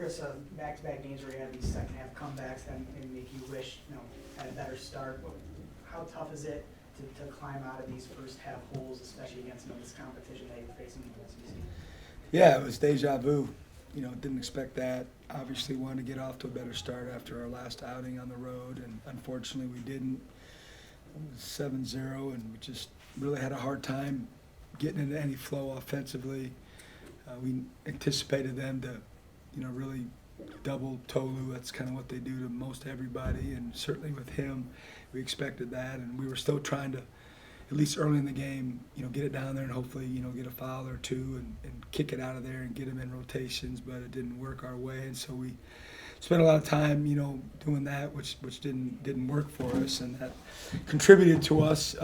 Chris, back-to-back games where you have these second half comebacks and make you wish, had a better start. How tough is it to climb out of these first half holes, especially against this competition that you're facing in the SEC? Yeah, it was deja vu. Didn't expect that. Obviously wanted to get off to a better start after our last outing on the road, and unfortunately we didn't. It was 7-0, and we just really had a hard time getting into any flow offensively. We anticipated them to, really double Tolu. That's kind of what they do to most everybody, and certainly with him, we expected that, and we were still trying to, at least early in the game, get it down there and hopefully, get a foul or two and kick it out of there and get them in rotations, but it didn't work our way, and so we spent a lot of time, doing that, which didn't work for us, and that contributed to us,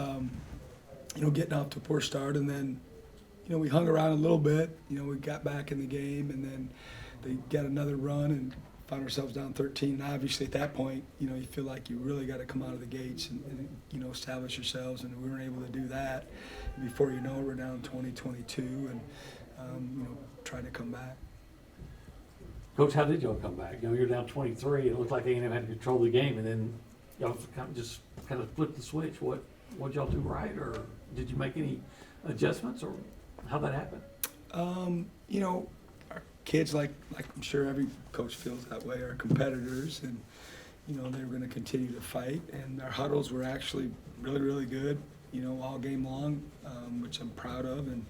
getting off to a poor start, and then, we hung around a little bit, we got back in the game, and then they got another run and found ourselves down 13. And obviously at that point, you feel like you really got to come out of the gates and establish yourselves, and we weren't able to do that. And before you know it, we're down 20-22 and, trying to come back. Coach, how did y'all come back? You're down 23. It looked like A&M had to control the game, and then y'all kind of flipped the switch. What y'all do right, or did you make any adjustments, or how'd that happen? Our kids, like I'm sure every coach feels that way, are competitors, and they were going to continue to fight. And our huddles were actually really, really good, all game long, which I'm proud of, and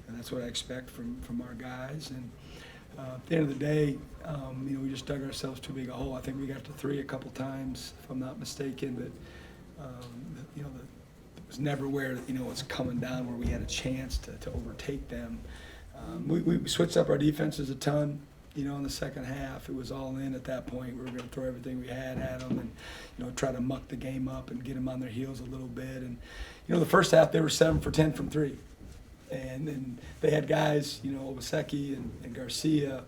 that's what I expect from our guys. And at the end of the day, we just dug ourselves too big a hole. I think we got to 3 a couple times, if I'm not mistaken, but it was never where it was coming down where we had a chance to overtake them. We switched up our defenses a ton, in the second half. It was all in at that point. We were going to throw everything we had at them and, try to muck the game up and get them on their heels a little bit. And, the first half they were 7 for 10 from 3. And then they had guys, Obaseki and Garcia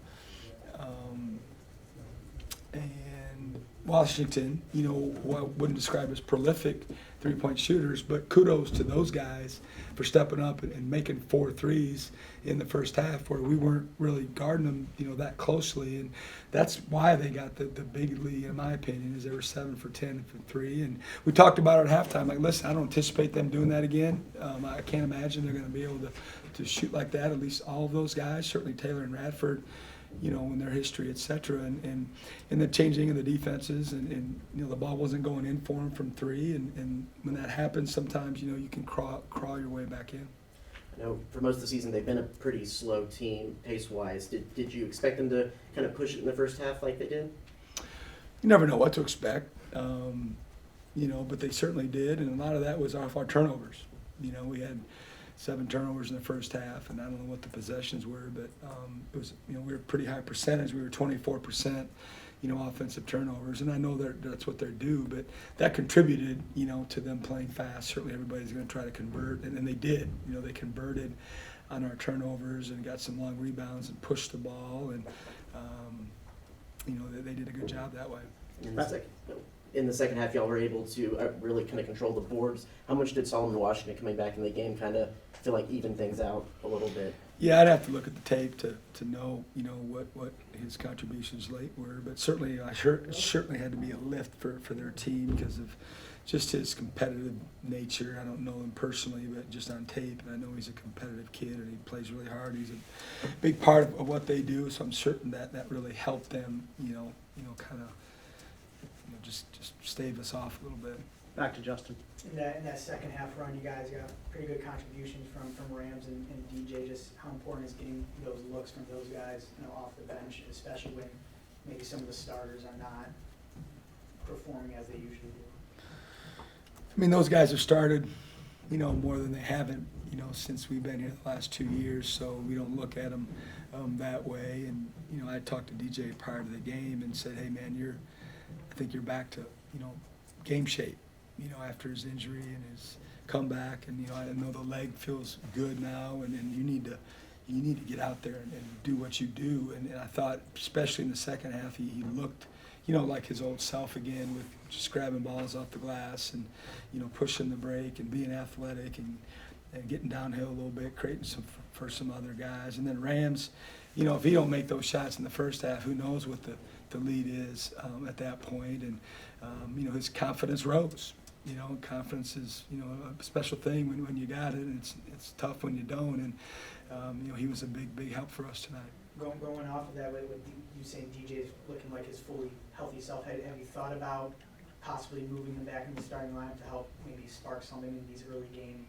and Washington, who I wouldn't describe as prolific three-point shooters, but kudos to those guys for stepping up and making 4 threes in the first half where we weren't really guarding them, that closely. And that's why they got the big lead, in my opinion, is they were 7 for 10 from 3. And we talked about it at halftime, like, listen, I don't anticipate them doing that again. I can't imagine they're going to be able to shoot like that, at least all of those guys, certainly Taylor and Radford, in their history, et cetera, and the changing of the defenses, and the ball wasn't going in for them from 3, and when that happens, sometimes, you can crawl your way back in. I know for most of the season they've been a pretty slow team pace-wise. Did you expect them to kind of push it in the first half like they did? You never know what to expect, but they certainly did, and a lot of that was off our turnovers. We had 7 turnovers in the first half, and I don't know what the possessions were, but it was, we were pretty high percentage. We were 24%, offensive turnovers, and I know that's what they're due, but that contributed, to them playing fast. Certainly everybody's going to try to convert, and they did. They converted on our turnovers and got some long rebounds and pushed the ball, and, they did a good job that way. In the second half, y'all were able to really kind of control the boards. How much did Solomon Washington coming back in the game kind of feel like even things out a little bit? Yeah, I'd have to look at the tape to know, what his contributions late were. But certainly, it certainly had to be a lift for their team because of just his competitive nature. I don't know him personally, but just on tape, and I know he's a competitive kid and he plays really hard. He's a big part of what they do, so I'm certain that really helped them, kind of, just stave us off a little bit. Back to Justin. In that second half run, you guys got pretty good contributions from Rams and DJ. Just how important is getting those looks from those guys, off the bench, especially when maybe some of the starters are not performing as they usually do. I mean, those guys have started, more than they haven't, since we've been here the last 2 years. So we don't look at them that way. And I talked to DJ prior to the game and said, hey man, I think you're back to, game shape, after his injury and his comeback. And, I know the leg feels good now, and you need to get out there and do what you do. And I thought, especially in the second half, he looked, like his old self again, with just grabbing balls off the glass and, pushing the break and being athletic and getting downhill a little bit, creating for some other guys. And then Rams, you know, if he don't make those shots in the first half, who knows what the lead is at that point. And, you know, his confidence rose. You know, confidence is, you know, a special thing when you got it, and it's tough when you don't. And, you know, he was a big help for us tonight. Going off of that, with you saying DJ's looking like his fully healthy self, have you thought about possibly moving him back in the starting lineup to help maybe spark something in these early game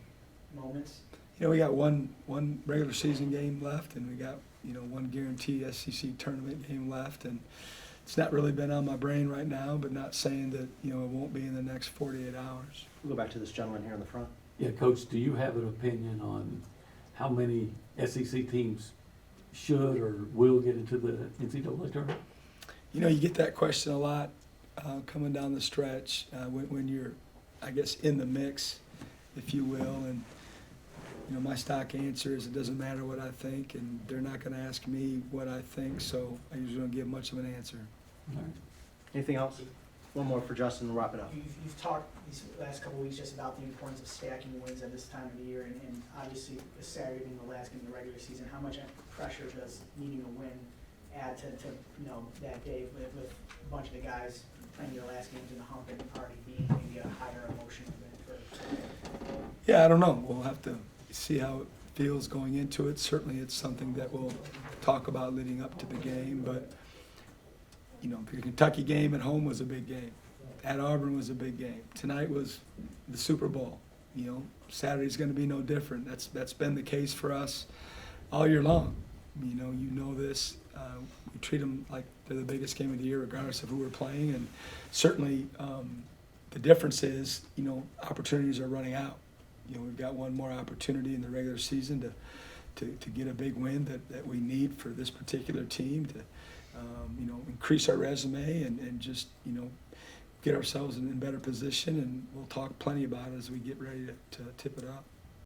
moments? You know, we got one regular season game left, and we got, you know, one guaranteed SEC tournament game left, and it's not really been on my brain right now, but not saying that, you know, it won't be in the next 48 hours. We'll go back to this gentleman here in the front. Yeah, Coach, do you have an opinion on how many SEC teams should or will get into the NCAA tournament? You know, you get that question a lot coming down the stretch when you're, I guess, in the mix, if you will. And, you know, my stock answer is it doesn't matter what I think, and they're not going to ask me what I think, so I usually don't give much of an answer. All right. Anything else? One more for Justin and wrap it up. You've talked these last couple of weeks just about the importance of stacking wins at this time of the year, and obviously this Saturday being the last game of the regular season, how much pressure does needing a win add to you know, that day with a bunch of the guys playing their last games in the hump and already being maybe a higher emotional event for? Yeah, I don't know. We'll have to see how it feels going into it. Certainly it's something that we'll talk about leading up to the game, but you know, the Kentucky game at home was a big game. At Auburn was a big game. Tonight was the Super Bowl. You know, Saturday's going to be no different. That's been the case for us all year long. You know this. We treat them like they're the biggest game of the year, regardless of who we're playing. And certainly, the difference is, you know, opportunities are running out. You know, we've got one more opportunity in the regular season to get a big win that we need for this particular team to, you know, increase our resume and just, you know, get ourselves in better position. And we'll talk plenty about it as we get ready to tip it up.